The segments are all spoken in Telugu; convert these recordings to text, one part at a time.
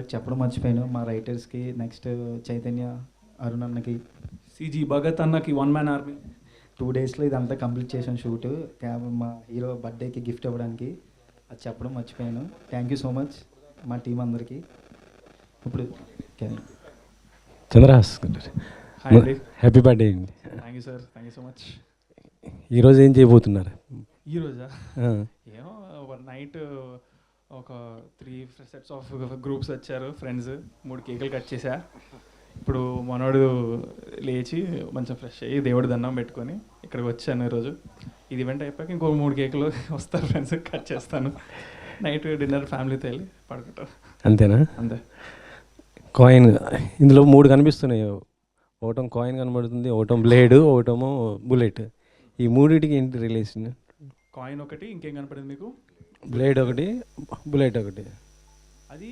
ఒకటి చెప్పడం మర్చిపోయాను మా రైటర్స్కి, నెక్స్ట్ చైతన్య, అరుణ్ అన్నకి, సిజీ భగత్ అన్నకి 1 man army 2 daysలో ఇదంతా కంప్లీట్ చేశాను షూట్. మా హీరో బర్త్డేకి గిఫ్ట్ ఇవ్వడానికి. అది చెప్పడం మర్చిపోయాను. థ్యాంక్ యూ సో మచ్ మా టీం అందరికీ. ఇప్పుడు చంద్రహాస్ హాయ్ అండి. హ్యాపీ బర్త్డే అండి. Thank you sir, thank you so much. ఈరోజు ఏం చేయబోతున్నారు? ఈరోజా ఏమో నైట్ ఒక 3 sets ఆఫ్ గ్రూప్స్ వచ్చారు ఫ్రెండ్స్, 3 కేకులు కట్ చేశా. ఇప్పుడు మనోడు లేచి మంచిగా ఫ్రెష్ అయ్యి దేవుడి దండం పెట్టుకొని ఇక్కడికి వచ్చాను ఈరోజు. ఇది ఈవెంట్ అయిపోయాక ఇంకో 3 కేకులు వస్తారు ఫ్రెండ్స్, కట్ చేస్తాను. నైట్ డిన్నర్ ఫ్యామిలీతో వెళ్ళి పడుకుంటారు. అంతేనా? అంతే. కాయిన్ ఇందులో 3 కనిపిస్తున్నాయి. ఒకటం కాయిన్ కనబడుతుంది, ఒకటం బ్లేడ్, ఒకటేమో బుల్లెట్. ఈ మూడింటికి ఏంటి రిలేషన్? కాయిన్ ఒకటి, ఇంకేం కనపడింది మీకు? బ్లేడ్ ఒకటి, బుల్లెట్ ఒకటి. అది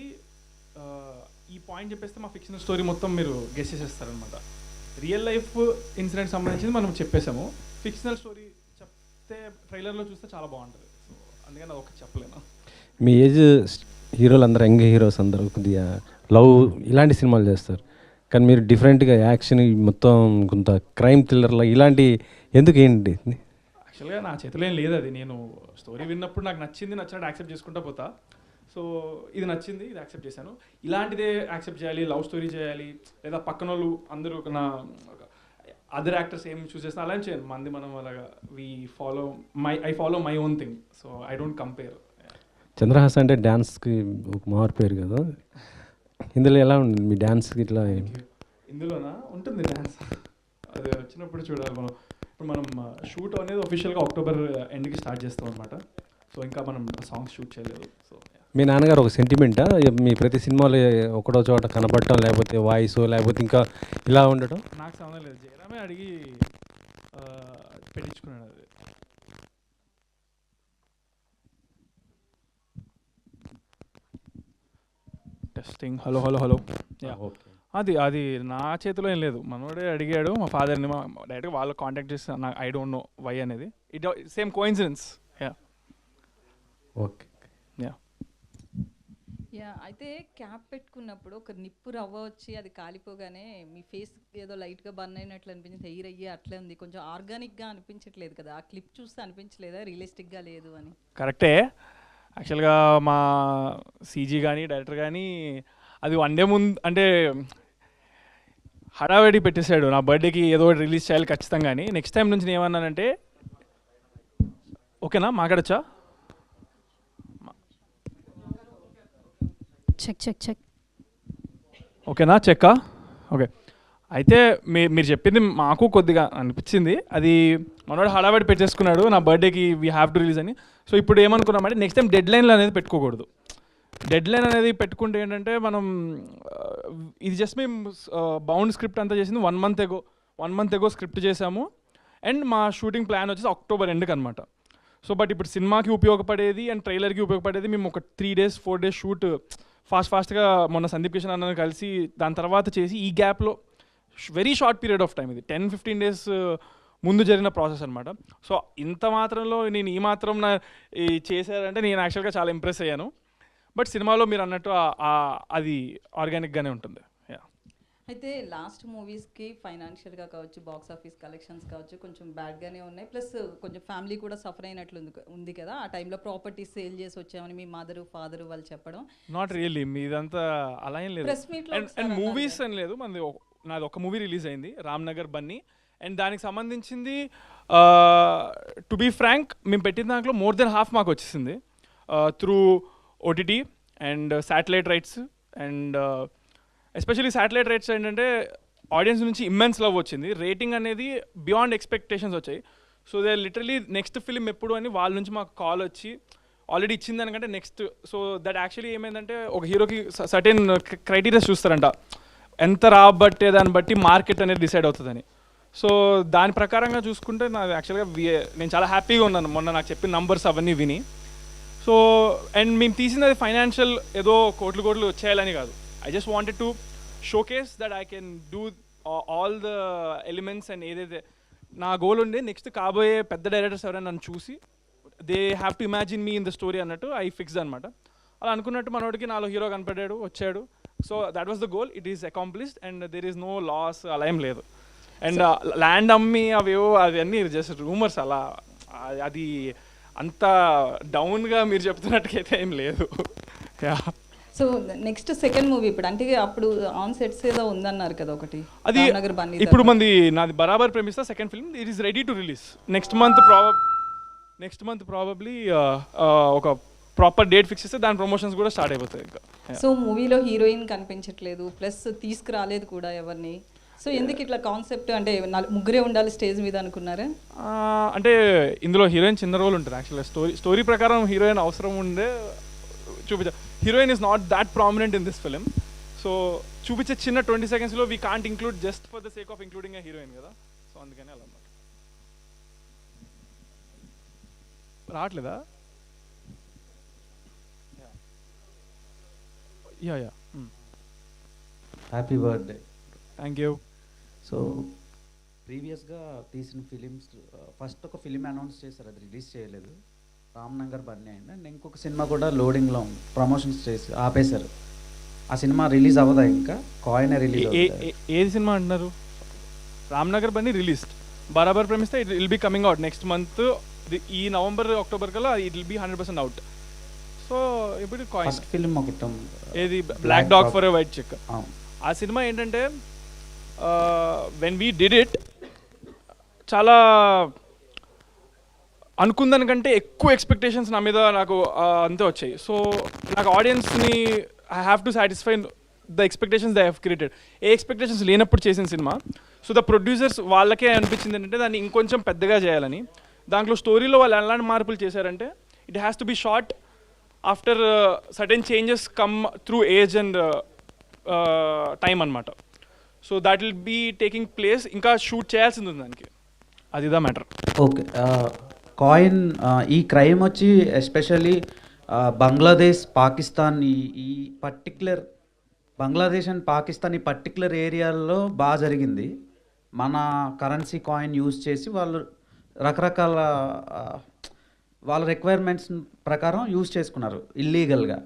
ఈ పాయింట్ చెప్పేస్తే మా ఫిక్షనల్ స్టోరీ మొత్తం మీరు గెస్ చేసేస్తారనమాట. రియల్ లైఫ్ ఇన్సిడెంట్ సంబంధించింది మనం చెప్పేసాము. ఫిక్షనల్ స్టోరీ చెప్తే ట్రైలర్లో చూస్తే చాలా బాగుంటుంది. సో అందుకని అది ఒకటి చెప్పలేను. మీ ఏజ్ హీరోలు అందరూ, యంగ్ హీరోస్ అందరూ కొద్దిగా లవ్ ఇలాంటి సినిమాలు చేస్తారు, కానీ మీరు డిఫరెంట్గా యాక్షన్ మొత్తం కొంత క్రైమ్ థ్రిల్లర్లా ఇలాంటి ఎందుకు ఏంటి? యాక్చువల్గా నా చేతిలో ఏం లేదు. అది నేను స్టోరీ విన్నప్పుడు నాకు నచ్చింది, నచ్చినట్టు యాక్సెప్ట్ చేసుకుంటా పోతా. సో ఇది నచ్చింది, ఇది యాక్సెప్ట్ చేశాను. ఇలాంటిదే యాక్సెప్ట్ చేయాలి, లవ్ స్టోరీ చేయాలి, లేదా పక్కన వాళ్ళు అందరూ నా అదర్ యాక్టర్స్ ఏం చూస్ చేస్తున్నా అలా చేయను. మంది మనం అలాగా I follow my own thing. So I don't compare. Chandrahas అంటే డ్యాన్స్కి ఒక మారు పేరు కదా, ఇందులో ఎలా ఉంది మీ డ్యాన్స్కి? ఇట్లా ఇందులోనా ఉంటుంది డ్యాన్స్, అది వచ్చినప్పుడు చూడాలి మనం. ఇప్పుడు మనం షూట్ అనేది ఒఫిషియల్గా అక్టోబర్ ఎండ్కి స్టార్ట్ చేస్తాం అనమాట. సో ఇంకా మనం సాంగ్స్ షూట్ చేయలేదు. సో మీ నాన్నగారు ఒక సెంటిమెంటా మీ ప్రతి సినిమాలో ఒకటో చోట కనపడటం, లేకపోతే వాయిస్, లేకపోతే ఇంకా ఇలా ఉండటం? నాకు సంబంధం లేదు, జయరామే అడిగి పెట్టించుకున్నాడు అది. టెస్టింగ్. Hello hello hello. అది నా చేతిలో ఏం లేదు, మనోడే అడిగాడు మా ఫాదర్ని. డైరెక్ట్గా వాళ్ళు కాంటాక్ట్ చేస్తే నాకు ఐ డోంట్ నో వై అనేది. It same coincidence. ఓకే. అయితే క్యాప్ పెట్టుకున్నప్పుడు ఒక నిప్పు రవ్వ వచ్చి అది కాలిపోగానే మీ ఫేస్ ఏదో లైట్గా బర్న్ అయినట్లు అనిపించింది, హెయిర్ అయ్యి అట్లే ఉంది, కొంచెం ఆర్గానిక్గా అనిపించట్లేదు కదా? ఆ క్లిప్ చూస్తే అనిపించలేదా రియలిస్టిక్గా లేదు అని? కరెక్టే. యాక్చువల్గా మా సీజీ కానీ డైరెక్టర్ కానీ అది 1 day ముందు అంటే హడావిడి పెట్టేశాడు. నా బర్త్డేకి ఏదో ఒకటి రిలీజ్ చేయాలి ఖచ్చితంగా అని. నెక్స్ట్ టైం నుంచి నేను ఏమన్నానంటే, ఓకేనా మాట్లాడచ్చా? Check check check. ఓకేనా, చెక్కా? ఓకే. అయితే మీరు చెప్పింది మాకు కొద్దిగా అనిపించింది. అది మనోడు హడావిడి పెట్టేసుకున్నాడు నా బర్త్డేకి వీ హ్యావ్ టు రిలీజ్ అని. సో ఇప్పుడు ఏమనుకున్నామంటే నెక్స్ట్ టైం డెడ్ లైన్లు అనేది పెట్టుకోకూడదు. డెడ్ లైన్ అనేది పెట్టుకుంటే ఏంటంటే మనం ఇది జస్ట్ మేము బౌండ్ స్క్రిప్ట్ అంతా చేసింది 1 month ago స్క్రిప్ట్ చేసాము. అండ్ మా షూటింగ్ ప్లాన్ వచ్చేసి అక్టోబర్ ఎండ్కి అనమాట. సో బట్ ఇప్పుడు సినిమాకి ఉపయోగపడేది అండ్ ట్రైలర్కి ఉపయోగపడేది మేము ఒక 3 days 4 days షూట్ ఫాస్ట్గా మొన్న సందీప్ కిషన్ అన్న కలిసి దాని తర్వాత చేసి ఈ గ్యాప్లో very short period of time, ఇది 10-15 days ముందు జరిగిన ప్రాసెస్ అనమాట. సో ఇంత మాత్రంలో నేను ఈ మాత్రం చేశారంటే నేను యాక్చువల్గా చాలా ఇంప్రెస్ అయ్యాను. బట్ సినిమాలో మీరు అన్నట్టు అది ఆర్గానిక్గానే ఉంటుంది. అయితే లాస్ట్ మూవీస్కి ఫైనాన్షియల్గా కావచ్చు, బాక్స్ ఆఫీస్ కలెక్షన్స్ కావచ్చు కొంచెం బ్యాడ్గానే ఉన్నాయి, ప్లస్ కొంచెం ఫ్యామిలీ కూడా సఫర్ అయినట్లు ఉంది కదా. ఆ టైంలో ప్రాపర్టీస్ సేల్ చేసి వచ్చామని మీ మదరు ఫాదరు వాళ్ళు చెప్పడం. నాట్ రియల్లీ, మీదంతా అలా ఏం లేదు. అండ్ మూవీస్ అని లేదు, నాది ఒక మూవీ రిలీజ్ అయింది, రామ్నగర్ బన్నీ. అండ్ దానికి సంబంధించింది టు బీ ఫ్రాంక్ మేము పెట్టిన దాంట్లో మోర్ దెన్ హాఫ్ మాకు వచ్చేసింది through OTT and satellite rights. And especially satellite rights ఏంటంటే ఆడియన్స్ నుంచి ఇమ్మెన్స్ లవ్ వచ్చింది, రేటింగ్ అనేది బియాండ్ ఎక్స్పెక్టేషన్స్ వచ్చాయి. So they literally next film ఎప్పుడు అని వాళ్ళ నుంచి మాకు కాల్ వచ్చి ఆల్రెడీ ఇచ్చింది దానికంటే నెక్స్ట్. సో దట్ యాక్చువల్లీ ఏమైందంటే ఒక హీరోకి సర్టెన్ క్రైటీరియాస్ చూస్తారంట, ఎంత రాబట్టే దాన్ని బట్టి మార్కెట్ అనేది డిసైడ్ అవుతుందని. సో దాని ప్రకారంగా చూసుకుంటే నాకు యాక్చువల్గా నేను చాలా హ్యాపీగా ఉన్నాను మొన్న నాకు చెప్పిన నంబర్స్ అవన్నీ విని. సో అండ్ మేము తీసినది ఫైనాన్షియల్ ఏదో కోట్లు వచ్చేయాలని కాదు. I just wanted to showcase that I can do all the elements and ఏదైతే నా గోల్ ఉండే నెక్స్ట్ కాబోయే పెద్ద డైరెక్టర్స్ ఎవరైనా నన్ను చూసి they have to imagine me in the story అన్నట్టు ఐ ఫిక్స్డ్ అనమాట. అలా అనుకున్నట్టు మనోడికి నాలో హీరో కనపడ్డాడు, వచ్చాడు, so that was the goal, it is accomplished and there is no loss, అలా ఏం లేదు. అండ్ ల్యాండ్ అమ్మి అవేవో అవన్నీ జస్ట్ రూమర్స్, అలా అది అంత డౌన్గా మీరు చెప్తున్నట్టుకైతే ఏం లేదు. సో నెక్స్ట్ సెకండ్ మూవీ ఇప్పుడు అంటే అప్పుడు ఆన్ సెట్స్ ఏదో ఉందన్నారు కదా ఒకటి, అది రామ్నగర్ బన్నీ ఇప్పుడు మంది నాది Barabar Premistha second film, it is ready to release next month probably ఒక ప్రాపర్ డేట్ ఫిక్స్ చేస్తే దాని ప్రమోషన్స్ కూడా స్టార్ట్ అయిపోతాయి ఇంకా. సో మూవీలో హీరోయిన్ కనిపించట్లేదు, ప్లస్ తీసుకురాలేదు కూడా ఎవరిని. సో ఎందుకు ఇట్లా కాన్సెప్ట్ అంటే ముగ్గురే ఉండాలి స్టేజ్ మీద అనుకున్నారా? అంటే ఇందులో హీరోయిన్ చిన్న రోల్ ఉంటుంది యాక్చువల్గా. స్టోరీ ప్రకారం హీరోయిన్ అవసరం ఉండే చూపించ, heroine is not that prominent in this film. So చూపించే చిన్న 20 secondsలో we can't include just for the sake of including a heroine కదా. సో అందుకని అలా అన్నమాట. రావట్లేదా? Ya happy birthday. Thank you. So ప్రీవియస్గా తీసిన ఫిలిమ్స్ ఫస్ట్ ఒక ఫిలిం అనౌన్స్ చేశారు, అది రిలీజ్ చేయలేదు, రామ్నగర్ బన్నీ అయింది. అండ్ ఇంకొక సినిమా కూడా లోడింగ్లో ఉంది, ప్రమోషన్స్ చేసి ఆపేశారు. ఆ సినిమా రిలీజ్ అవ్వదా ఇంకా? Coin release. ఏది సినిమా అంటున్నారు? రామ్నగర్ బన్నీ రిలీజ్డ్, బరాబర్ ప్రేమిస్తే it will be coming out next month. ఈ నవంబర్ అక్టోబర్ కల్లా it will be 100% out. So ఇప్పుడు ఫస్ట్ ఫిలిం ఒకటి ఏది black dog for a white check. ఆ సినిమా ఏంటంటే వెన్ వీ డిడ్ ఇట్ చాలా అనుకున్న దానికంటే ఎక్కువ ఎక్స్పెక్టేషన్స్ నా మీద నాకు అంతే వచ్చాయి. సో నాకు ఆడియన్స్ని I have to satisfy the expectations they have created. A expectations లేనప్పుడు చేసిన సినిమా. సో ద ప్రొడ్యూసర్స్ వాళ్ళకే అనిపించింది ఏంటంటే దాన్ని ఇంకొంచెం పెద్దగా చేయాలని. దాంట్లో స్టోరీలో వాళ్ళు ఎలాంటి మార్పులు చేశారంటే it has to be short after certain changes come through age and time అనమాట. So that will be taking place, ఇంకా షూట్ చేయాల్సింది ఉంది దానికి, అది ద మ్యాటర్. ఓకే. కాయిన్ ఈ క్రైమ్ వచ్చి ఎస్పెషల్లీ బంగ్లాదేశ్, పాకిస్తాన్, ఈ పర్టిక్యులర్ బంగ్లాదేశ్ అండ్ పాకిస్తాన్ ఈ పర్టిక్యులర్ ఏరియాల్లో బాగా జరిగింది. మన కరెన్సీ కాయిన్ యూజ్ చేసి వాళ్ళు రకరకాల వాళ్ళ రిక్వైర్మెంట్స్ ప్రకారం యూజ్ చేసుకున్నారు ఇల్లీగల్గా.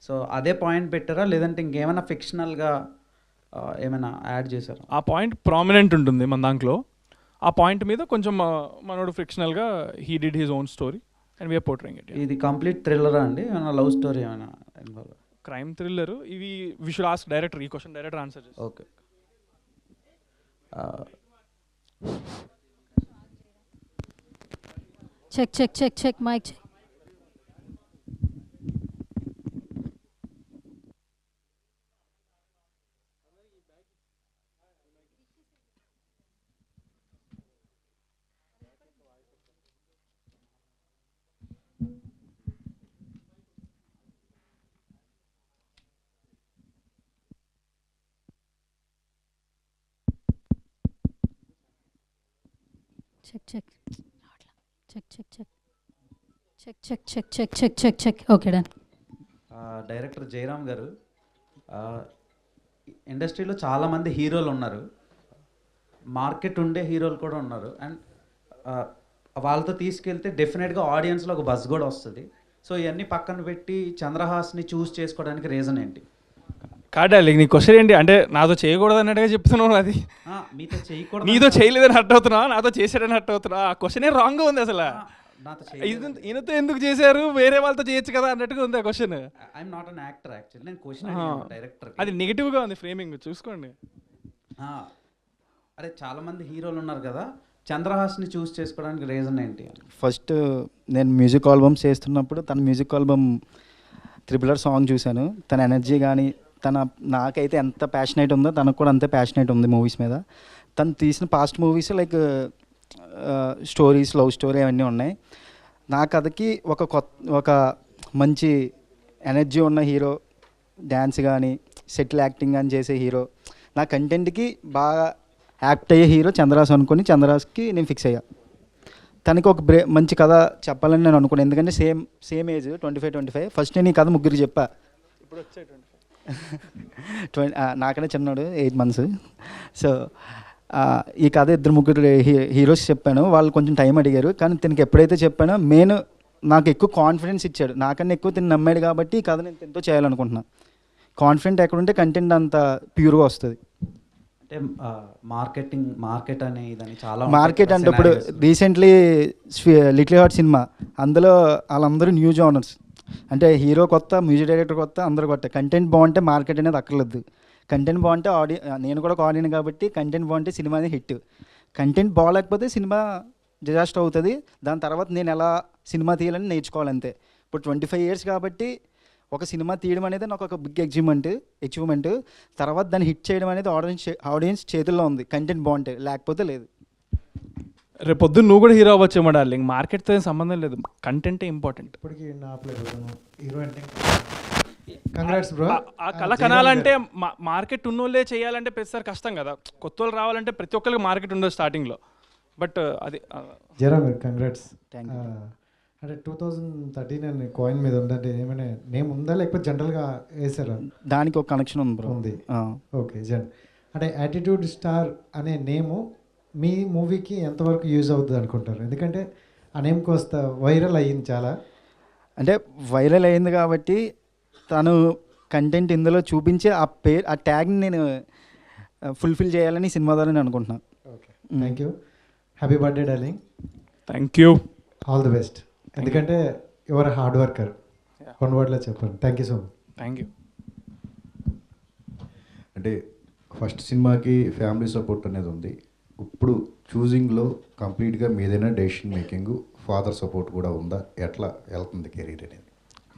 సో అదే పాయింట్ పెట్టారా లేదంటే ఇంకేమైనా ఫిక్షనల్గా ఏమైనా యాడ్ చేశారా? ఆ పాయింట్ ప్రామినెంట్ ఉంటుంది మన దాంట్లో. ఆ పాయింట్ మీద కొంచెం మనోడు ఫిక్షనల్గా he did his own story and we are portraying it. ఇది కంప్లీట్ థ్రిల్లరా అండి? ఏమైనా లవ్ స్టోరీ ఏమైనా ఇన్వాల్వ్? Crime thriller. ఇవి వి షుడ్ ఆస్క్ డైరెక్టర్, ఈ క్వశ్చన్ డైరెక్టర్ ఆన్సర్ చేస్తారు. Okay. Check mic check. Check. Okay done. Director Jayaram గారు, ఇండస్ట్రీలో చాలామంది హీరోలు ఉన్నారు, మార్కెట్ ఉండే హీరోలు కూడా ఉన్నారు. అండ్ వాళ్ళతో తీసుకెళ్తే డెఫినెట్గా ఆడియన్స్లో ఒక బజ్ కూడా వస్తుంది. సో ఇవన్నీ పక్కన పెట్టి చంద్రహాస్ని చూస్ చేసుకోవడానికి రీజన్ ఏంటి? కాడాలి నీ క్వశ్చన్ ఏంటి అంటే నాతో చేయకూడదు అన్నట్టుగా చెప్తున్నావు. అది మీతో చేయకూడదు, నీతో చేయలేదని హర్ట్ అవుతున్నా, నాతో చేశాడని హర్ట్ అవుతున్నా. ఆ క్వశ్చనే రాంగ్గా ఉంది అసలు. ఈయనతో ఎందుకు చేశారు, వేరే వాళ్ళతో చేయొచ్చు కదా అన్నట్టుగా ఉంది ఆ question. I'm not an actor actually, నేను క్వశ్చన్ డైరెక్టర్. అది నెగిటివ్గా ఉంది ఫ్రేమింగ్, చూసుకోండి. అరే చాలామంది హీరోలు ఉన్నారు కదా, చంద్రహాస్ని చూస్ చేసుకోవడానికి రీజన్ ఏంటి? ఫస్ట్ నేను మ్యూజిక్ ఆల్బమ్స్ చేస్తున్నప్పుడు తన మ్యూజిక్ ఆల్బమ్ త్రిబులర్ సాంగ్ చూశాను. తన ఎనర్జీ కానీ నాకైతే ఎంత ప్యాషనేట్ ఉందో తనకు కూడా అంతే ప్యాషనేట్ ఉంది మూవీస్ మీద. తను తీసిన past movies like stories, love story అవన్నీ ఉన్నాయి. నా కథకి ఒక మంచి ఎనర్జీ ఉన్న హీరో, డ్యాన్స్ కానీ సెటిల్ యాక్టింగ్ కానీ చేసే హీరో, నా కంటెంట్కి బాగా యాక్ట్ అయ్యే హీరో చంద్రహాస్ అనుకుని చంద్రహాస్కి నేను ఫిక్స్ అయ్యా. తనకి ఒక మంచి కథ చెప్పాలని నేను అనుకున్నాను. ఎందుకంటే సేమ్ ఏజ్ 25. ఫస్ట్ నేను ఈ కథ ముగ్గురికి చెప్పా. ఇప్పుడు వచ్చే నాకనే చిన్నాడు 8 months. సో ఈ కథ 2-3 హీరోస్ చెప్పాను. వాళ్ళు కొంచెం టైం అడిగారు. కానీ తనకి ఎప్పుడైతే చెప్పానో నాకు ఎక్కువ కాన్ఫిడెన్స్ ఇచ్చాడు. నాకన్నా ఎక్కువ తిని నమ్మాడు కాబట్టి ఈ కథ నేను ఎంతో చేయాలనుకుంటున్నాను. కాన్ఫిడెంట్ ఎక్కడుంటే కంటెంట్ అంత ప్యూర్గా వస్తుంది. అంటే మార్కెట్ అనే ఇదని చాలా మార్కెట్ అంటే ఇప్పుడు రీసెంట్లీ లిటిల్ హార్ట్ సినిమా, అందులో వాళ్ళందరూ న్యూ జానర్స్, అంటే హీరో కొత్త, మ్యూజిక్ డైరెక్టర్ కొత్త, అందరూ కొత్త. కంటెంట్ బాగుంటే మార్కెట్ అనేది అక్కర్లేదు. కంటెంట్ బాగుంటే నేను కూడా ఒక ఆడియన్ కాబట్టి కంటెంట్ బాగుంటే సినిమా అనేది హిట్. కంటెంట్ బాగాలేకపోతే సినిమా డిజాస్టర్ అవుతుంది. దాని తర్వాత నేను ఎలా సినిమా తీయాలని నేర్చుకోవాలంతే. ఇప్పుడు 25 years కాబట్టి ఒక సినిమా తీయడం అనేది నాకు ఒక బిగ్ అచీవ్మెంట్. తర్వాత దాన్ని హిట్ చేయడం అనేది ఆడియన్స్ చేతుల్లో ఉంది. కంటెంట్ బాగుంటే, లేకపోతే లేదు. రేపు పొద్దున్న నువ్వు కూడా హీరో అవ్వచ్చేమో డార్లింగ్, మార్కెట్తో ఏం సంబంధం లేదు, కంటెంటే ఇంపార్టెంట్. ఇప్పటికి నా హీరో అంటే కంగ్రాట్స్ బ్రో. ఆ కళ కనాలంటే మార్కెట్ ఉన్నోళ్ళే చేయాలంటే ప్రతిసారి కష్టం కదా. కొత్త వాళ్ళు రావాలంటే ప్రతి ఒక్కరికి మార్కెట్ ఉండదు స్టార్టింగ్లో. బట్ అది జరా మీరు కంగ్రాట్స్. Thank you. అంటే 2013 అని కాయిన్ మీద ఉందంటే ఏమైనా నేమ్ ఉందా లేకపోతే జనరల్గా వేసారా? దానికి ఒక కనెక్షన్ ఉంది బ్రో. ఉంది. ఓకే అంటే యాటిట్యూడ్ స్టార్ అనే నేము మీ మూవీకి ఎంతవరకు యూజ్ అవుతుంది అనుకుంటారు? ఎందుకంటే ఆ నేమ్ కోస్త వైరల్ అయ్యింది చాలా. అంటే వైరల్ అయింది కాబట్టి తను కంటెంట్ ఇందులో చూపించి ఆ ట్యాగ్ని నేను ఫుల్ఫిల్ చేయాలని సినిమా ద్వారా నేను అనుకుంటున్నాను. Okay, thank you. Happy birthday darling. Thank you. All the best. ఎందుకంటే యువర్ హార్డ్ వర్కర్. వన్ వర్డ్లో చెప్పండి. Thank you so much. Thank you. అంటే ఫస్ట్ సినిమాకి ఫ్యామిలీ సపోర్ట్ అనేది ఉంది. ఇప్పుడు చూజింగ్లో కంప్లీట్గా మీదైనా డెసిషన్ మేకింగ్, ఫాదర్ సపోర్ట్ కూడా ఉందా? ఎట్లా వెళ్తుంది కెరీర్ అనేది?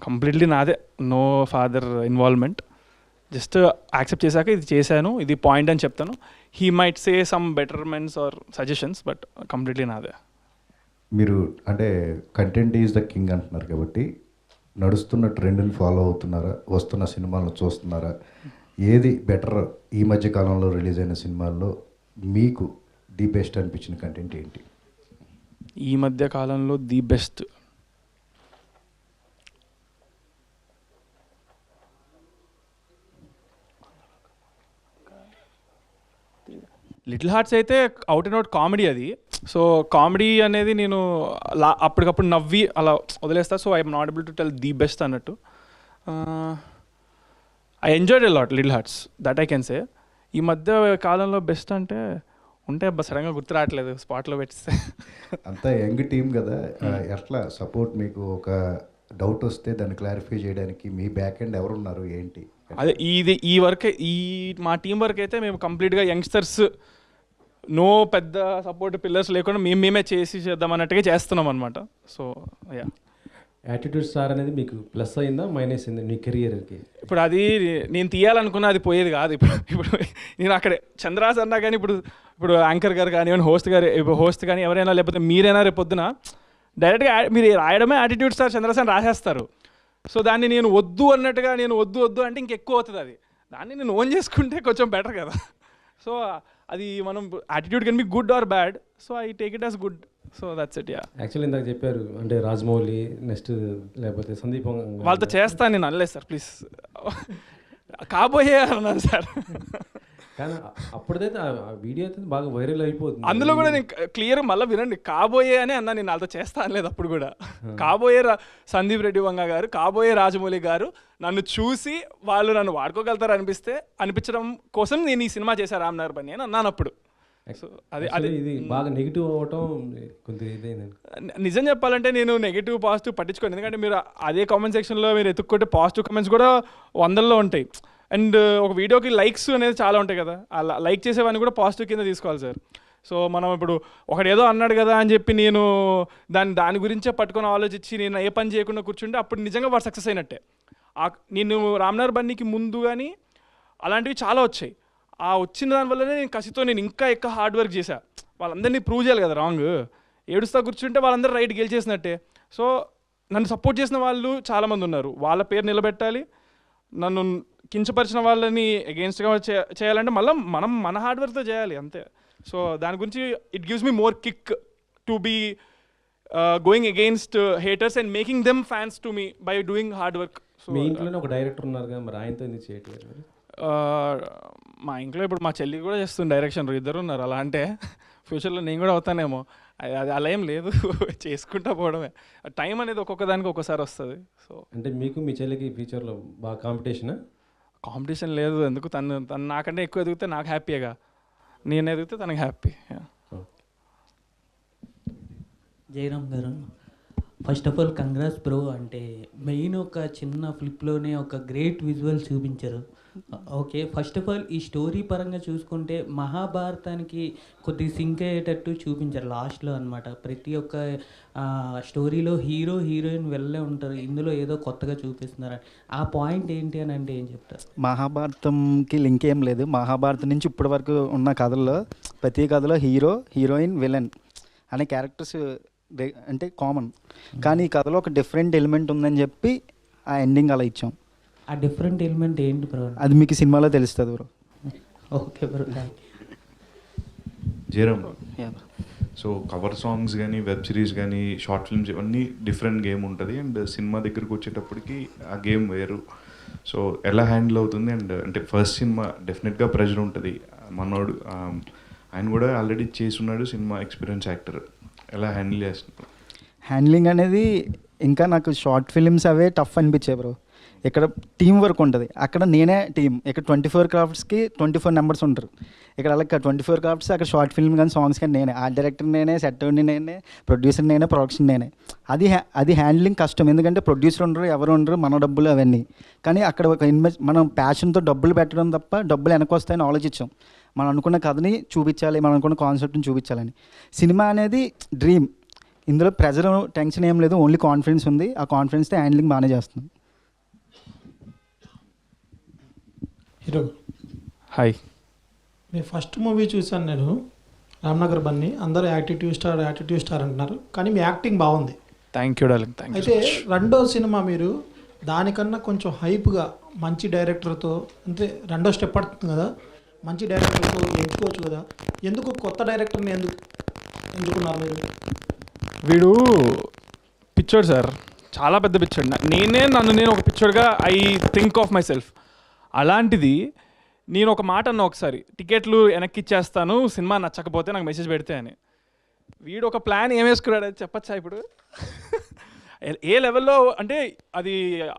కంప్లీట్లీ నాదే, no father involvement. Just accept చేశాక ఇది చేశాను, ఇది పాయింట్ అని చెప్తాను. He might say some betterments or suggestions, but completely నాదే. మీరు అంటే కంటెంట్ ఈజ్ ద కింగ్ అంటున్నారు కాబట్టి నడుస్తున్న ట్రెండ్ని ఫాలో అవుతున్నారా? వస్తున్న సినిమాలను చూస్తున్నారా? ఏది బెటర్ ఈ మధ్య కాలంలో రిలీజ్ అయిన సినిమాల్లో మీకు ది బెస్ట్ అనిపించిన కంటెంట్ ఏంటి? ఈ మధ్య కాలంలో ది బెస్ట్ లిటిల్ హార్ట్స్ అయితే అవుట్ అండ్ అవుట్ కామెడీ అది. సో కామెడీ అనేది నేను అప్పటికప్పుడు నవ్వి అలా వదిలేస్తా. So I'm not able to tell the best అన్నట్టు. I enjoyed a lot little hearts, that I can say. ఈ మధ్య కాలంలో బెస్ట్ అంటే ఉంటే సడన్గా గుర్తు రావట్లేదు, స్పాట్లో పెట్టిస్తే. అంతా యంగ్ టీమ్ కదా, ఎట్లా సపోర్ట్ మీకు ఒక డౌట్ వస్తే దాన్ని క్లారిఫై చేయడానికి మీ బ్యాక్ ఎండ్ ఎవరున్నారు ఏంటి? అదే ఈ వర్క్, మా టీం వర్క్ అయితే మేము కంప్లీట్గా యంగ్స్టర్స్, నో పెద్ద సపోర్ట్ పిల్లర్స్ లేకుండా మేమే చేద్దాం అన్నట్టుగా చేస్తున్నాం అనమాట. సో యా, యాటిట్యూడ్ స్టార్ అనేది మీకు ప్లస్ అయిందా మైనస్ అయిందా మీ కెరియర్కి? ఇప్పుడు అది నేను తీయాలనుకున్నా అది పోయేది కాదు. ఇప్పుడు నేను అక్కడే చంద్రాస్ అన్నా కానీ ఇప్పుడు యాంకర్ గారు కానివ్వండి, హోస్ట్ కానీ ఎవరైనా, లేకపోతే మీరైనా రేపు పొద్దున డైరెక్ట్గా మీరు రాయడమే యాటిట్యూడ్ స్టార్ చంద్రాస్ అని రాసేస్తారు. సో దాన్ని నేను వద్దు అన్నట్టుగా నేను వద్దు అంటే ఇంకెక్కువ అవుతుంది. అది దాన్ని నేను ఓన్ చేసుకుంటే కొంచెం బెటర్ కదా. సో అది మనం attitude can be good or bad, so I take it as good. So that's it. Yeah, actually ఇందాక చెప్పారు అంటే రాజమౌళి నెక్స్ట్ లేకపోతే సందీప్ వాళ్ళతో చేస్తాను నేను అనలేదు సార్, ప్లీజ్. కాబోయే అన్నాను సార్. కానీ అప్పుడైతే ఆ వీడియో అయితే బాగా వైరల్ అయిపోతుంది. అందులో కూడా నేను క్లియర్ మళ్ళీ వినండి, కాబోయే అని అన్నా, నేను వాళ్ళతో చేస్తా అనలేదు అప్పుడు కూడా. కాబోయే సందీప్ రెడ్డి వంగ గారు, కాబోయే రాజమౌళి గారు నన్ను చూసి వాళ్ళు నన్ను వాడుకోగలుగుతారు అనిపించడం కోసం నేను ఈ సినిమా చేశాను రామ్నగర్ బన్నీ అని అన్నాను అప్పుడు. సో అది ఇది బాగా నెగిటివ్ అవ్వటం కొంచెం ఇదేంది. నిజం చెప్పాలంటే నేను నెగిటివ్ పాజిటివ్ పట్టించుకోను, ఎందుకంటే మీరు అదే కామెంట్ సెక్షన్లో మీరు ఎత్తుక్కుంటే పాజిటివ్ కామెంట్స్ కూడా 100లో ఉంటాయి. అండ్ ఒక వీడియోకి లైక్స్ అనేది చాలా ఉంటాయి కదా, అలా లైక్ చేసేవన్నీ కూడా పాజిటివ్ కింద తీసుకోవాలి సార్. సో మనం ఇప్పుడు ఒకడేదో అన్నాడు కదా అని చెప్పి నేను దాని గురించే పట్టుకొని ఆలోచించి నేను ఏ పని చేయకుండా కూర్చుంటే అప్పుడు నిజంగా వాడు సక్సెస్ అయినట్టే. నేను రామ్నగర్ బన్నీకి ముందు కానీ అలాంటివి చాలా వచ్చాయి. ఆ వచ్చిన దానివల్లనే నేను కసితో నేను ఇంకా ఎక్కువ హార్డ్ వర్క్ చేశా. వాళ్ళందరినీ ప్రూవ్ చేయాలి కదా రాంగ్. ఏడుస్తా కూర్చుంటే వాళ్ళందరూ రైట్ గెలిచేసినట్టే. సో నన్ను సపోర్ట్ చేసిన వాళ్ళు చాలామంది ఉన్నారు, వాళ్ళ పేరు నిలబెట్టాలి. నన్ను కించపరిచిన వాళ్ళని అగెయిన్స్ట్గా చేయాలంటే మళ్ళీ మనం మన హార్డ్ వర్క్తో చేయాలి అంతే. సో దాని గురించి it gives me more kick to be going against haters and making them fans to me by doing hard work. So మీ ఇంట్లోనే ఒక డైరెక్టర్ ఉన్నారు కదా, మరి ఆయనతో ఎందుకు చేయట్లేదు? మా ఇంట్లో ఇప్పుడు మా చెల్లి కూడా చేస్తుంది డైరెక్షన్, ఇద్దరు ఉన్నారు. అలా అంటే ఫ్యూచర్లో నేను కూడా అవుతానేమో, అది అలా ఏం లేదు, చేసుకుంటా పోవడమే. టైం అనేది ఒక్కొక్క దానికి ఒక్కోసారి వస్తుంది. సో అంటే మీకు మీ చెల్లికి ఫ్యూచర్లో బాగా కాంపిటీషనా? కాంపిటీషన్ లేదు, ఎందుకు తను నాకంటే ఎక్కువ ఎదిగితే నాకు హ్యాపీగా, నేను ఎదిగితే తనకి హ్యాపీ. జయరామ్ గారు, first of all congrats bro. అంటే మెయిన్ ఒక చిన్న ఫ్లిప్లోనే ఒక గ్రేట్ విజువల్ చూపించారు. ఓకే, ఫస్ట్ ఆఫ్ ఆల్ ఈ స్టోరీ పరంగా చూసుకుంటే మహాభారతానికి కొద్దిగా సింక్ అయ్యేటట్టు చూపించారు లాస్ట్లో అనమాట. ప్రతి ఒక్క స్టోరీలో హీరో హీరోయిన్ వెళ్ళే ఉంటారు, ఇందులో ఏదో కొత్తగా చూపిస్తున్నారు. ఆ పాయింట్ ఏంటి అని అంటే ఏం చెప్తారు? మహాభారతంకి లింక్ ఏం లేదు. మహాభారతం నుంచి ఇప్పటి వరకు ఉన్న కథల్లో ప్రతి కథలో హీరో హీరోయిన్ విలన్ అనే క్యారెక్టర్స్ అంటే కామన్, కానీ ఈ కథలో ఒక డిఫరెంట్ ఎలిమెంట్ ఉందని చెప్పి ఆ ఎండింగ్ అలా ఇచ్చాం. ఆ డిఫరెంట్ ఎలిమెంట్ ఏంటి బ్రో? అది మీకు సినిమాలో తెలుస్తుంది bro. Okay bro. Jayaram, so cover songs కానీ వెబ్ సిరీస్ కానీ షార్ట్ ఫిల్మ్స్ ఇవన్నీ డిఫరెంట్ గేమ్ ఉంటుంది, అండ్ సినిమా దగ్గరికి వచ్చేటప్పటికి ఆ గేమ్ వేరు. సో ఎలా హ్యాండిల్ అవుతుంది? అండ్ అంటే ఫస్ట్ సినిమా డెఫినెట్గా ప్రెషర్ ఉంటుంది. మనోడు ఆయన కూడా ఆల్రెడీ చేసున్నాడు, సినిమా ఎక్స్పీరియన్స్ యాక్టర్, ఎలా హ్యాండిల్ చేస్తున్నారు? హ్యాండ్లింగ్ అనేది ఇంకా నాకు షార్ట్ ఫిలిమ్స్ అవే టఫ్ అనిపించాయి బ్రో. ఇక్కడ టీం వర్క్ ఉంటుంది, అక్కడ నేనే టీం. ఇక్కడ 24 క్రాఫ్ట్స్కి 24 మెంబర్స్ ఉంటారు. ఇక్కడ అలా 24 క్రాఫ్ట్స్, అక్కడ షార్ట్ ఫిల్మ్ కానీ సాంగ్స్ కానీ నేనే, ఆర్ట్ డైరెక్టర్ నేనే, సెట్టర్ని నేనే, ప్రొడ్యూసర్ నేనే, ప్రొడక్షన్ నేనే. అది హ్యాండ్లింగ్ కష్టం, ఎందుకంటే ప్రొడ్యూసర్ ఉండరు, ఎవరు ఉండరు, మన డబ్బులు అవన్నీ. కానీ అక్కడ ఒక మనం ప్యాషన్తో డబ్బులు పెట్టడం తప్ప డబ్బులు వెనక వస్తాయని ఆలోచించాం. మనం అనుకున్న కథని చూపించాలి, మనం అనుకున్న కాన్సెప్ట్ని చూపించాలని. సినిమా అనేది డ్రీమ్, ఇందులో ప్రెజర్ టెన్షన్ ఏం లేదు, ఓన్లీ కాన్ఫిడెన్స్ ఉంది. ఆ కాన్ఫిడెన్స్తో హ్యాండ్లింగ్ బాగానే చేస్తున్నాం. హీరో హాయ్, మీ ఫస్ట్ మూవీ చూశాను నేను, రామ్నగర్ బన్నీ. అందరూ యాటిట్యూడ్ స్టార్ అంటున్నారు, కానీ మీ యాక్టింగ్ బాగుంది. Thank you darling, thank you. అయితే రెండో సినిమా మీరు దానికన్నా కొంచెం హైప్గా మంచి డైరెక్టర్తో, అంటే రెండో స్టెప్ పడుతుంది కదా, మంచి డైరెక్టర్తో ఎంచుకోవచ్చు కదా, ఎందుకు కొత్త డైరెక్టర్ని ఎంచుకున్నారు మీరు? వీడు పిచ్చోడు సార్, చాలా పెద్ద పిచ్చోడు. నేను ఒక పిచ్చోడుగా I think of myself. అలాంటిది నేను ఒక మాట అన్నా ఒకసారి, టికెట్లు వెనక్కి ఇచ్చేస్తాను సినిమా నచ్చకపోతే నాకు మెసేజ్ పెడితే అని. వీడు ఒక ప్లాన్ ఏం వేసుకున్నాడు అది చెప్పచ్చా ఇప్పుడు? ఏ లెవెల్లో అంటే అది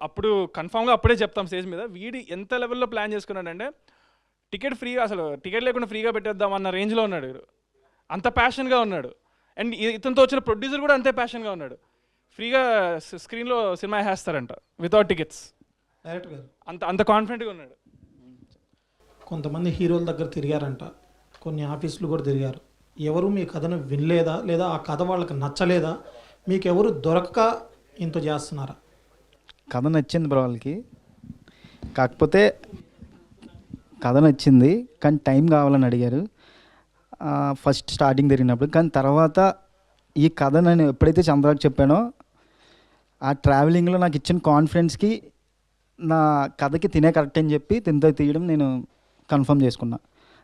అప్పుడు కన్ఫామ్గా అప్పుడే చెప్తాం స్టేజ్ మీద. వీడు ఎంత లెవెల్లో ప్లాన్ చేసుకున్నాడంటే టికెట్ ఫ్రీగా, అసలు టికెట్ లేకుండా ఫ్రీగా పెట్టేద్దాం అన్న రేంజ్లో ఉన్నాడు వీడు. అంత ప్యాషన్గా ఉన్నాడు. అండ్ ఇతనితో వచ్చిన ప్రొడ్యూసర్ కూడా అంతే ప్యాషన్గా ఉన్నాడు. ఫ్రీగా స్క్రీన్లో సినిమా వేస్తారంట వితౌట్ టికెట్స్. డైరెక్టర్ గారు అంత కాన్ఫిడెంట్గా ఉన్నాడు. కొంతమంది హీరోల దగ్గర తిరిగారంట, కొన్ని ఆఫీసులు కూడా తిరిగారు. ఎవరు మీ కథను వినలేదా, లేదా ఆ కథ వాళ్ళకి నచ్చలేదా, మీకు ఎవరు దొరకక ఇంత చేస్తున్నారా? కథ నచ్చింది బ్రో వాళ్ళకి, కాకపోతే కథ నచ్చింది కానీ టైం కావాలని అడిగారు ఫస్ట్ స్టార్టింగ్ జరిగినప్పుడు. కానీ తర్వాత ఈ కథ నేను ఎప్పుడైతే చంద్రాకి చెప్పానో ఆ ట్రావెలింగ్లో నాకు ఇచ్చిన కాన్ఫిడెన్స్కి నా కథకి తినే కరెక్ట్ అని చెప్పి తినతో తీయడం నేను కన్ఫర్మ్ చేసుకున్నా.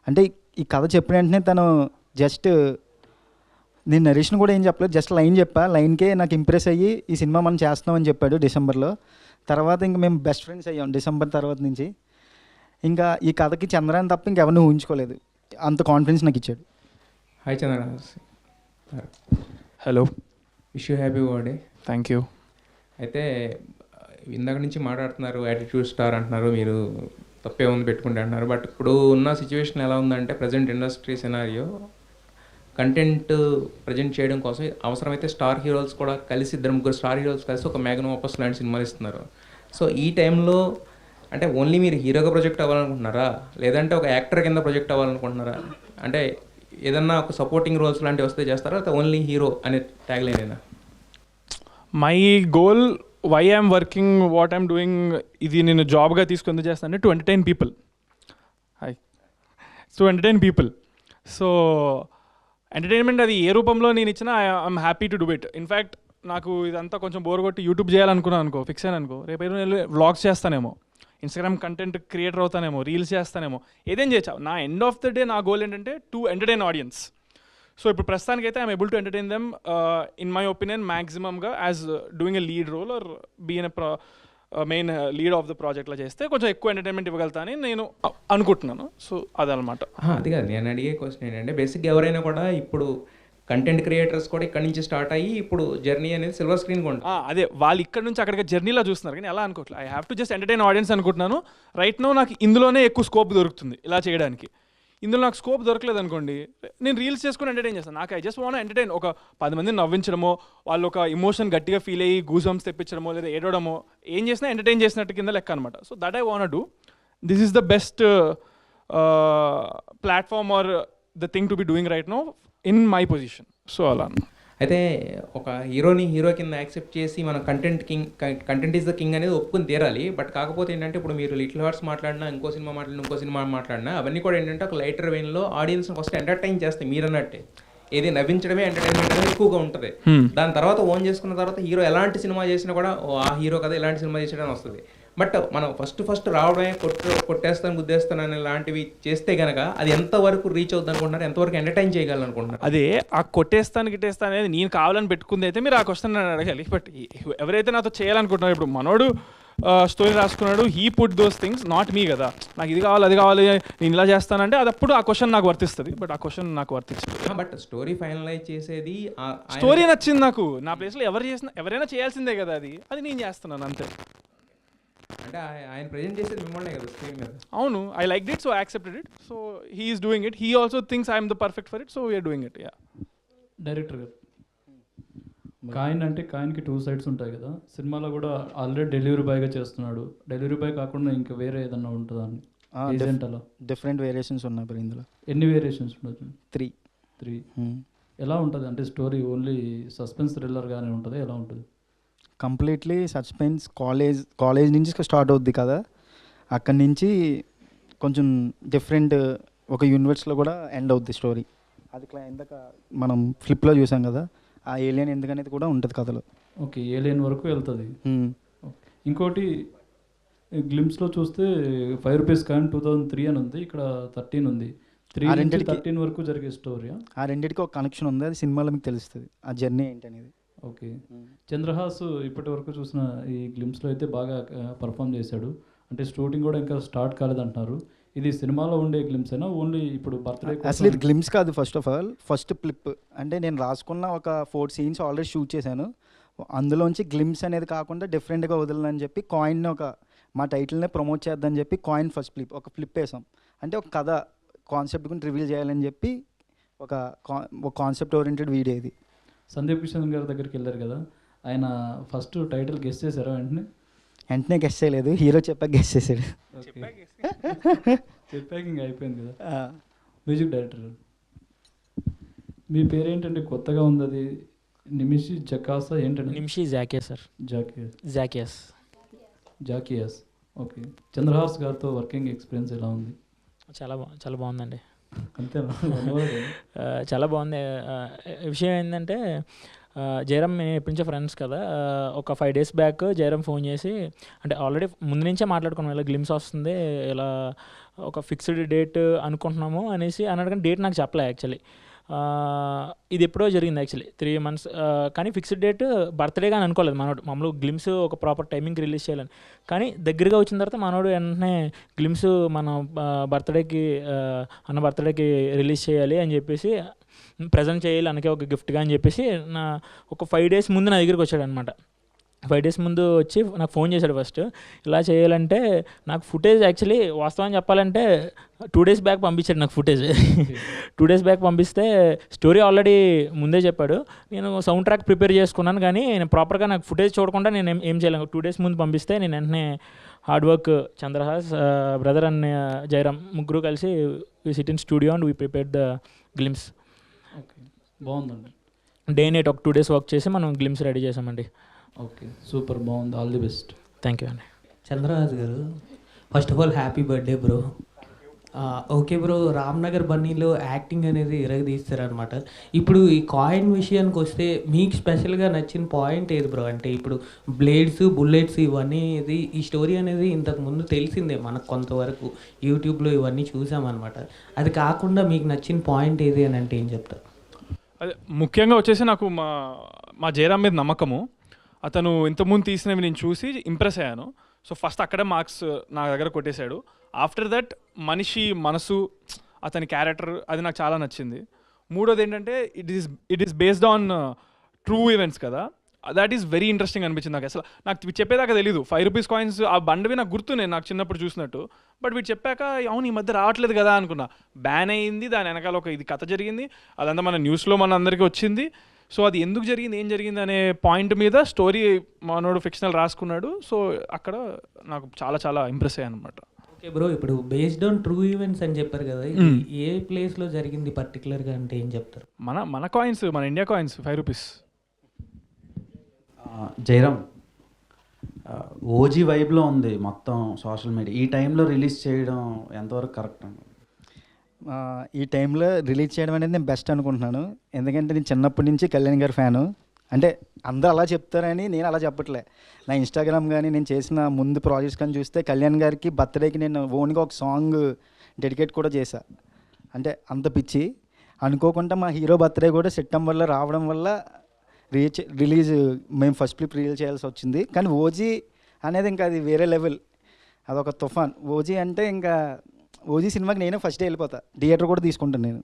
అంటే ఈ కథ చెప్పిన వెంటనే తను జస్ట్ నేను నరేషన్ కూడా ఏం చెప్పలేదు, జస్ట్ లైన్ చెప్పా, లైన్కే నాకు ఇంప్రెస్ అయ్యి ఈ సినిమా మనం చేస్తున్నామని చెప్పాడు డిసెంబర్లో. తర్వాత ఇంకా మేము బెస్ట్ ఫ్రెండ్స్ అయ్యాం డిసెంబర్ తర్వాత నుంచి. ఇంకా ఈ కథకి చంద్రాన్ని తప్ప ఇంకెవరిని ఊహించుకోలేదు, అంత కాన్ఫిడెన్స్ నాకు ఇచ్చాడు. Hi Chandra. Hello, wish you happy birthday. Thank you. అయితే ఇందాక నుంచి మాట్లాడుతున్నారు, యాటిట్యూడ్ స్టార్ అంటున్నారు, మీరు తప్పే ఉంది పెట్టుకుంటే అంటున్నారు. బట్ ఇప్పుడు ఉన్న సిచ్యువేషన్ ఎలా ఉందంటే present industry scenario content present చేయడం కోసం అవసరమైతే స్టార్ హీరోస్ కూడా కలిసి, 2-3 స్టార్ హీరోస్ కలిసి ఒక మ్యాగ్నమ్ ఆపస్ లాంటి సినిమాలు ఇస్తున్నారు. సో ఈ టైంలో అంటే ఓన్లీ మీరు హీరోగా ప్రొజెక్ట్ అవ్వాలనుకుంటున్నారా, లేదంటే ఒక యాక్టర్ కింద ప్రొజెక్ట్ అవ్వాలనుకుంటున్నారా? అంటే ఏదన్నా ఒక సపోర్టింగ్ రోల్స్ లాంటివి వస్తే చేస్తారా, లేకపోతే ఓన్లీ హీరో అనే tag line? My goal, why I'm working, what I'm doing, ఇది నేను జాబ్గా తీసుకొని చేస్తాను to entertain people. Hi, to entertain people. So entertainment అది ఏ రూపంలో నేను ఇచ్చినా I'm happy to do it. In fact నాకు ఇదంతా కొంచెం బోర్ కొట్టి యూట్యూబ్ చేయాలనుకున్నాను అనుకో, ఫిక్స్ అయ్యాను అనుకో, రేపు నేను వ్లాగ్స్ చేస్తానేమో, ఇన్స్టాగ్రామ్ కంటెంట్ క్రియేటర్ అవుతానేమో, రీల్స్ చేస్తానేమో, ఏదేం చేయొచ్చు. నా ఎండ్ ఆఫ్ ద డే నా గోల్ ఏంటంటే టు ఎంటర్టైన్ ఆడియన్స్. సో ఇప్పుడు ప్రస్తుతానికైతే I am able to entertain them in my opinion మ్యాక్సిమమ్గా as doing a lead role or been a main lead of the ప్రాజెక్ట్లో చేస్తే కొంచెం ఎక్కువ ఎంటర్టైన్మెంట్ ఇవ్వగలుగుతానని నేను అనుకుంటున్నాను. సో అదనమాట. అది కాదు నేను అడిగే క్వశ్చన్ ఏంటంటే, బేసిక్గా ఎవరైనా కూడా ఇప్పుడు కంటెంట్ క్రియేటర్స్ కూడా ఇక్కడ నుంచి స్టార్ట్ అయ్యి ఇప్పుడు జర్నీ అనేది సిల్వర్ స్క్రీన్ కొంట. అదే వాళ్ళు ఇక్కడ నుంచి అక్కడికి జర్నీలో చూస్తున్నారు, కానీ ఎలా అనుకోవట్లేదు. I have to just entertain audience అనుకుంటున్నాను. రైట్ నో నాకు ఇందులోనే ఎక్కువ స్కోప్ దొరుకుతుంది ఇలా చేయడానికి. ఇందులో నాకు స్కోప్ దొరకలేదు అనుకోండి, నేను రీల్స్ చేసుకుని ఎంటర్టైన్ చేస్తాను. నాకు ఐ జస్ట్ వాంట్ ఎంటర్టైన్. ఒక 10 మందిని నవ్వించడమో, వాళ్ళు ఒక ఇమోషన్ గట్టిగా ఫీల్ అయ్యి గూజంస్ తెప్పించడమో, లేదా ఏడవడమో, ఏం చేసినా ఎంటర్టైన్ చేసినట్టు కింద లెక్క అనమాట. So that I want do. This is the best platform or the thing to be doing right no in my position. So అలా అయితే ఒక హీరోని హీరో కింద యాక్సెప్ట్ చేసి మనం కంటెంట్ ఈజ్ ద కింగ్ అనేది ఒప్పుకొని తీరాలి. బట్ కాకపోతే ఏంటంటే ఇప్పుడు మీరు లిటిల్ హార్ట్స్ మాట్లాడినా, ఇంకో సినిమా మాట్లాడినా అవన్నీ కూడా ఏంటంటే ఒక లైటర్ వెయిన్లో ఆడియన్స్ని ఫస్ట్ ఎంటర్టైన్ చేస్తాయి. మీరు అన్నట్టే ఏది నవ్వించడమే ఎంటర్టైన్మెంట్ అనేది ఎక్కువగా ఉంటుంది. దాని తర్వాత ఓన్ చేసుకున్న తర్వాత హీరో ఎలాంటి సినిమా చేసినా కూడా ఆ హీరో కదా ఎలాంటి సినిమా చేసాడని వస్తుంది. బట్ మనం ఫస్ట్ రావడమే కొట్టేస్తాను గుద్దేస్తాను అని లాంటివి చేస్తే కనుక అది ఎంతవరకు రీచ్ అవుతుంది అనుకుంటున్నారు, ఎంతవరకు ఎంటర్టైన్ చేయగలను అనుకుంటున్నారు? అదే ఆ కొట్టేస్తాను గిట్టేస్తాను అనేది నేను కావాలని పెట్టుకుంది అయితే మీరు ఆ క్వశ్చన్ నన్ను అడగాలి. బట్ ఎవరైతే నాతో చేయాలనుకుంటున్నారు, ఇప్పుడు మనోడు స్టోరీ రాసుకున్నాడు, he put those things, not me కదా. నాకు ఇది కావాలి అది కావాలి నేను ఇలా చేస్తానంటే అది అప్పుడు ఆ క్వశ్చన్ నాకు వర్తిస్తుంది. బట్ ఆ క్వశ్చన్ నాకు వర్తించదు. బట్ స్టోరీ ఫైనలైజ్ చేసేది స్టోరీ నచ్చింది నాకు. నా ప్లేస్లో ఎవరైనా చేయాల్సిందే కదా, అది నేను చేస్తున్నాను అంతే. అంటే ఆయన ప్రెజెంట్ చేసేది మిమ్మల్ని కదా స్క్రీన్ మీద. అవును, I like it, so I accepted it. So he is doing it. He also thinks I'm the perfect for it, so we're doing it. Yeah. Director గారు, కాయిన్ అంటే కాయిన్కి 2 sides ఉంటాయి కదా. సినిమాలో కూడా ఆల్రెడీ డెలివరీ బాయ్గా చేస్తున్నాడు. డెలివరీ బాయ్ కాకుండా ఇంకా వేరే ఏదన్నా ఉంటుందా అని? ఏజెంట్ అలా డిఫరెంట్ వేరియేషన్స్ ఉన్నాయి మరి ఇందులో. ఎన్ని వేరియేషన్స్ ఉండొచ్చు? 3. ఎలా ఉంటుంది అంటే స్టోరీ ఓన్లీ సస్పెన్స్ థ్రిల్లర్గానే ఉంటుంది, ఎలా ఉంటుంది? Completely suspense. కాలేజ్ నుంచి స్టార్ట్ అవుద్ది కదా, అక్కడి నుంచి కొంచెం డిఫరెంట్ ఒక యూనివర్స్లో కూడా ఎండ్ అవుద్ది స్టోరీ. అది ఇందాక మనం ఫ్లిప్లో చూసాం కదా, ఆ ఏలియన్ ఎందుకనేది కూడా ఉంటుంది కథలో. ఓకే, ఏలియన్ వరకు వెళ్తుంది. ఇంకోటి గ్లిమ్స్లో చూస్తే ₹5 కాయిన్ 2003 అని ఉంది, ఇక్కడ 13 ఉంది. 3 నుంచి 13 వరకు జరిగే స్టోరీ. ఆ రెండింటికి ఒక కనెక్షన్ ఉంది, అది సినిమాలో మీకు తెలుస్తుంది ఆ జర్నీ ఏంటనేది. ఓకే. చంద్రహాస్ ఇప్పటి వరకు చూసిన ఈ గ్లిమ్స్లో అయితే బాగా పర్ఫామ్ చేశాడు. అంటే షూటింగ్ కూడా ఇంకా స్టార్ట్ కాలేదంటున్నారు. ఇది సినిమాలో ఉండే గ్లిమ్స్ అయినా ఓన్లీ ఇప్పుడు బర్త్డే? అసలు ఇది గ్లిమ్స్ కాదు. First of all first clip అంటే నేను రాసుకున్న ఒక 4 scenes ఆల్రెడీ షూట్ చేశాను. అందులోంచి గ్లిమ్స్ అనేది కాకుండా డిఫరెంట్గా వదలని చెప్పి కాయిన్ ఒక మా టైటిల్నే ప్రమోట్ చేద్దని చెప్పి కాయిన్ ఫస్ట్ ఒక ఫ్లిప్ వేసాం. అంటే ఒక కథ కాన్సెప్ట్ గురించి రివీల్ చేయాలని చెప్పి ఒక కాన్సెప్ట్ ఓరియంటెడ్ వీడియో ఇది. సందీప్ కిషన్ గారి దగ్గరికి వెళ్ళారు కదా, ఆయన ఫస్ట్ టైటిల్ గెస్ చేశారా? వెంటనే గెస్ చేయలేదు, హీరో చెప్పాక గెస్ చేశాడు. చెప్పాక ఇంకా అయిపోయింది కదా. మ్యూజిక్ డైరెక్టర్ మీ పేరేంటంటే కొత్తగా ఉంది, అది నిమిషి జకాసా ఏంటంటే? నిమిషి జాకియా సార్. జాకియాస్. ఓకే. చంద్రహాస్ గారితో వర్కింగ్ ఎక్స్పీరియన్స్ ఎలా ఉంది? చాలా బాగుందండి. అంతేనా? చాలా బాగుంది. విషయం ఏంటంటే జయరామ్ మేము ఎప్పటి నుంచో ఫ్రెండ్స్ కదా. ఒక 5 days బ్యాక్ జయరామ్ ఫోన్ చేసి, అంటే ఆల్రెడీ ముందు నుంచే మాట్లాడుకున్నాం, ఇలా గ్లిమ్స్ వస్తుంది, ఇలా ఒక ఫిక్స్డ్ డేట్ అనుకుంటున్నాము అనేసి అన్నాడు. కానీ డేట్ నాకు చెప్పలే యాక్చువల్లీ. ఇది ఎప్పుడో జరిగింది యాక్చువల్లీ 3 months. కానీ ఫిక్స్డ్ డేట్ బర్త్డేగా అని అనుకోలేదు మనోడు. మామూలు గ్లిమ్స్ ఒక ప్రాపర్ టైమింగ్కి రిలీజ్ చేయాలని. కానీ దగ్గరగా వచ్చిన తర్వాత మనోడు వెంటనే గ్లిమ్స్ మన బర్త్డేకి రిలీజ్ చేయాలి అని చెప్పేసి, ప్రజెంట్ చేయాలి అనకే ఒక గిఫ్ట్గా అని చెప్పేసి ఒక 5 days ముందు నా దగ్గరికి వచ్చాడు అనమాట. 5 days ముందు వచ్చి నాకు ఫోన్ చేశాడు. ఫస్ట్ ఇలా చేయాలంటే నాకు ఫుటేజ్ యాక్చువల్లీ వాస్తవం చెప్పాలంటే 2 days బ్యాక్ పంపించాడు నాకు ఫుటేజ్. 2 days బ్యాక్ పంపిస్తే స్టోరీ ఆల్రెడీ ముందే చెప్పాడు. నేను సౌండ్ ట్రాక్ ప్రిపేర్ చేసుకున్నాను, కానీ నేను ప్రాపర్గా నాకు ఫుటేజ్ చూడకుండా నేను ఏం చేయలేను. 2 days ముందు పంపిస్తే నేను వెంటనే hard work Chandrahas brother and Jayaram ముగ్గురు కలిసి we sit in studio and we prepared the glimpse. Okay, బాగుందండి. డే నైట్ ఒక 2 days వర్క్ చేసి మనం గ్లిమ్స్ రెడీ చేసామండి. ఓకే, సూపర్, బాగుంది. All the best. Thank you అండి. Chandraraj garu, first of all happy birthday bro. Okay bro, Ramnagar బన్నీలో యాక్టింగ్ అనేది ఇరగదీస్తారనమాట. ఇప్పుడు ఈ కాయిన్ విషయానికి వస్తే మీకు స్పెషల్గా నచ్చిన పాయింట్ ఏది బ్రో? అంటే ఇప్పుడు బ్లేడ్స్, బుల్లెట్స్ ఇవన్నీ ఈ స్టోరీ అనేది ఇంతకు ముందు తెలిసిందే మనకు కొంతవరకు, యూట్యూబ్లో ఇవన్నీ చూసామన్నమాట. అది కాకుండా మీకు నచ్చిన పాయింట్ ఏది అని అంటే ఏం చెప్తారు? అదే ముఖ్యంగా వచ్చేసి నాకు మా జయరామ్ మీద నమ్మకము. అతను ఇంతకుముందు తీసినవి నేను చూసి ఇంప్రెస్ అయ్యాను. సో ఫస్ట్ అక్కడే మార్క్స్ నా దగ్గర కొట్టేశాడు. ఆఫ్టర్ దట్ మనిషి మనసు, అతని క్యారెక్టర్ అది నాకు చాలా నచ్చింది. మూడోది ఏంటంటే it is based on true events కదా, దట్ ఈస్ వెరీ ఇంట్రెస్టింగ్ అనిపించింది నాకు. అసలు నాకు చెప్పేదాకా తెలీదు 5 రూపీస్ కాయిన్స్ ఆ బండవి నాకు గుర్తున్నాయి నాకు చిన్నప్పుడు చూసినట్టు. బట్ వీటి చెప్పాక అవును ఈ మధ్య రావట్లేదు కదా అనుకున్నా. బ్యాన్ అయ్యింది, దాని వెనకాల ఒక ఇది కథ జరిగింది, అదంతా మన న్యూస్లో మన అందరికీ వచ్చింది. సో అది ఎందుకు జరిగింది, ఏం జరిగింది అనే పాయింట్ మీద స్టోరీ మనోడు ఫిక్షనల్ రాసుకున్నాడు. సో అక్కడ నాకు చాలా చాలా ఇంప్రెస్ అయ్యాను అనమాట. ఓకే బ్రో, ఇప్పుడు బేస్డ్ ఆన్ ట్రూ ఈవెంట్స్ అని చెప్పారు కదా, ఇది ఏ ప్లేస్లో జరిగింది పర్టికులర్గా అంటే ఏం చెప్తారు? మన కాయిన్స్, మన India coins 5 rupees. Jayaram, OG వైబ్లో ఉంది మొత్తం సోషల్ మీడియా. ఈ టైంలో రిలీజ్ చేయడం ఎంతవరకు కరెక్ట్ అండి? ఈ టైంలో రిలీజ్ చేయడం అనేది నేను బెస్ట్ అనుకుంటున్నాను. ఎందుకంటే నేను చిన్నప్పటి నుంచి కళ్యాణ్ గారి ఫ్యాను. అంటే అందరూ అలా చెప్తారని నేను అలా చెప్పట్లే. నా ఇన్స్టాగ్రామ్ కానీ నేను చేసిన ముందు ప్రాజెక్ట్స్ కానీ చూస్తే కళ్యాణ్ గారికి బర్త్డేకి నేను ఓన్గా ఒక సాంగ్ డెడికేట్ కూడా చేశా. అంటే అంత పిచ్చి. అనుకోకుండా మా హీరో బర్త్డే కూడా సెప్టెంబర్లో రావడం వల్ల రిలీజ్ మేము ఫస్ట్ ఫ్లిప్ రిలీజ్ చేయాల్సి వచ్చింది. కానీ ఓజీ అనేది ఇంకా అది వేరే లెవెల్, అదొక తుఫాన్. ఓజీ అంటే ఇంకా ఓజీ సినిమాకి నేనే ఫస్ట్ వెళ్ళిపోతా, థియేటర్ కూడా తీసుకుంటాను నేను.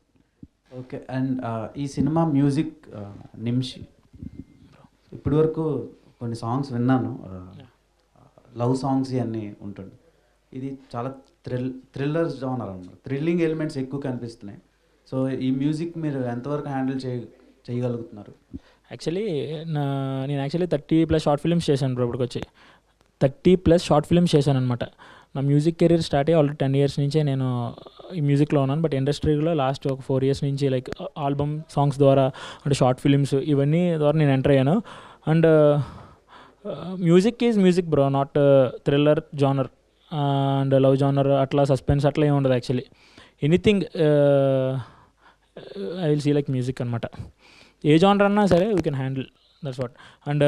ఓకే. అండ్ ఈ సినిమా మ్యూజిక్ నిమ్షి, ఇప్పటి వరకు కొన్ని సాంగ్స్ విన్నాను, లవ్ సాంగ్స్ ఇవన్నీ ఉంటుంది. ఇది చాలా థ్రిల్లర్ జోనర్ అన్నమాట, థ్రిల్లింగ్ ఎలిమెంట్స్ ఎక్కువ కనిపిస్తున్నాయి. సో ఈ మ్యూజిక్ మీరు ఎంతవరకు హ్యాండిల్ చేయగలుగుతున్నారు? యాక్చువల్లీ నేను 30+ షార్ట్ ఫిల్మ్స్ చేశాను బ్రో. ఇప్పటికి వచ్చి 30+ షార్ట్ ఫిల్మ్స్ చేశాను అనమాట. నా మ్యూజిక్ కెరీర్ స్టార్ట్ అయ్యి ఆల్రెడీ 10 years నుంచే నేను ఈ మ్యూజిక్లో ఉన్నాను. బట్ ఇండస్ట్రీలో లాస్ట్ ఒక 4 years నుంచి లైక్ ఆల్బమ్ సాంగ్స్ ద్వారా, అంటే షార్ట్ ఫిల్మ్స్ ఇవన్నీ ద్వారా నేను ఎంటర్ అయ్యాను. And music is music bro, not thriller genre and love genre అట్లా సస్పెన్స్ అట్లా ఏమి ఉండదు. Actually anything I will see like music అనమాట. ఏ జానర్ అన్నా సరే we can handle, that's what. And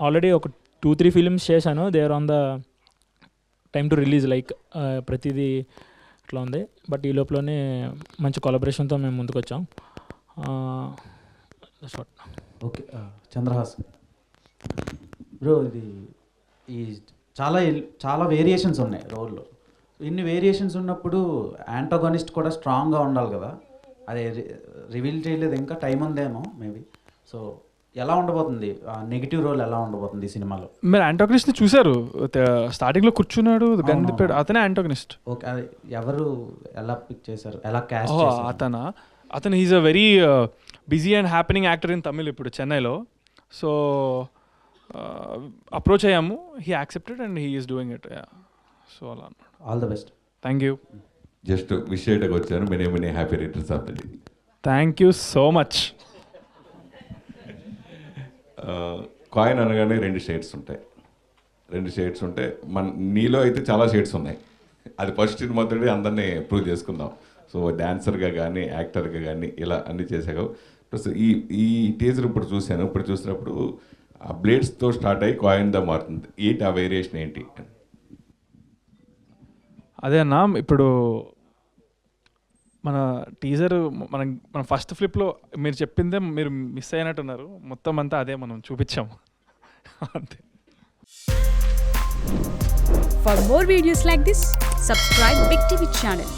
already ఒక 2-3 ఫిలిమ్స్ చేశాను, they are on the time to release. Like ప్రతిదీ అట్లా ఉంది. బట్ ఈ లోపలనే మంచి కొలాబరేషన్తో మేము ముందుకు వచ్చాం. That's what. Okay. Chandrahas bro, ఇది ఈ చాలా వేరియేషన్స్ ఉన్నాయి రోల్లో. ఇన్ని వేరియేషన్స్ ఉన్నప్పుడు యాంటాగోనిస్ట్ కూడా స్ట్రాంగ్గా ఉండాలి కదా, అది రివీల్ చేయలేదు, ఇంకా టైం ఉందేమో మేబీ. సో ఎలా ఉండబోతుంది, నెగిటివ్ రోల్ ఎలా ఉండబోతుంది ఈ సినిమాలో? మీరు యాంటాగనిస్ట్ని చూశారు, స్టార్టింగ్లో కూర్చున్నాడు గన్ తిప్పాడు, అతనే యాంటాగనిస్ట్. ఓకే. అది ఎవరు ఎలా పిక్ చేశారు, ఎలా క్యాస్ట్ చేశారు? అతను he's a very busy and happening actor in Tamil ఇప్పుడు చెన్నైలో. సో అప్రోచ్ అయ్యాము, he accepted and he is doing it. So అలా అన్నమాట. All the best. Thank you. Just wish చేయడానికి వచ్చాను. Many happy returns of the day. Thank you so much. Coin అనగానే 2 షేడ్స్ ఉంటాయి. నీలో అయితే చాలా షేడ్స్ ఉన్నాయి. అది ఫస్ట్ మొదటి అందరినీ ప్రూవ్ చేసుకుందాం. సో డాన్సర్గా కానీ యాక్టర్గా కానీ ఇలా అన్నీ చేసావు. ప్లస్ ఈ టీజర్ ఇప్పుడు చూశాను. ఇప్పుడు చూసినప్పుడు ఆ బ్లేడ్స్తో స్టార్ట్ అయ్యి కాయిన్గా మారుతుంది. ఏంటి ఆ వేరియేషన్ ఏంటి? అదే అన్న, ఇప్పుడు మన టీజర్ మన ఫస్ట్ ఫ్లిప్లో మీరు చెప్పిందే మీరు మిస్ అయినట్టున్నారు. మొత్తం అంతా అదే మనం చూపించాము అంతే. For more videos like this, subscribe Big TV channel.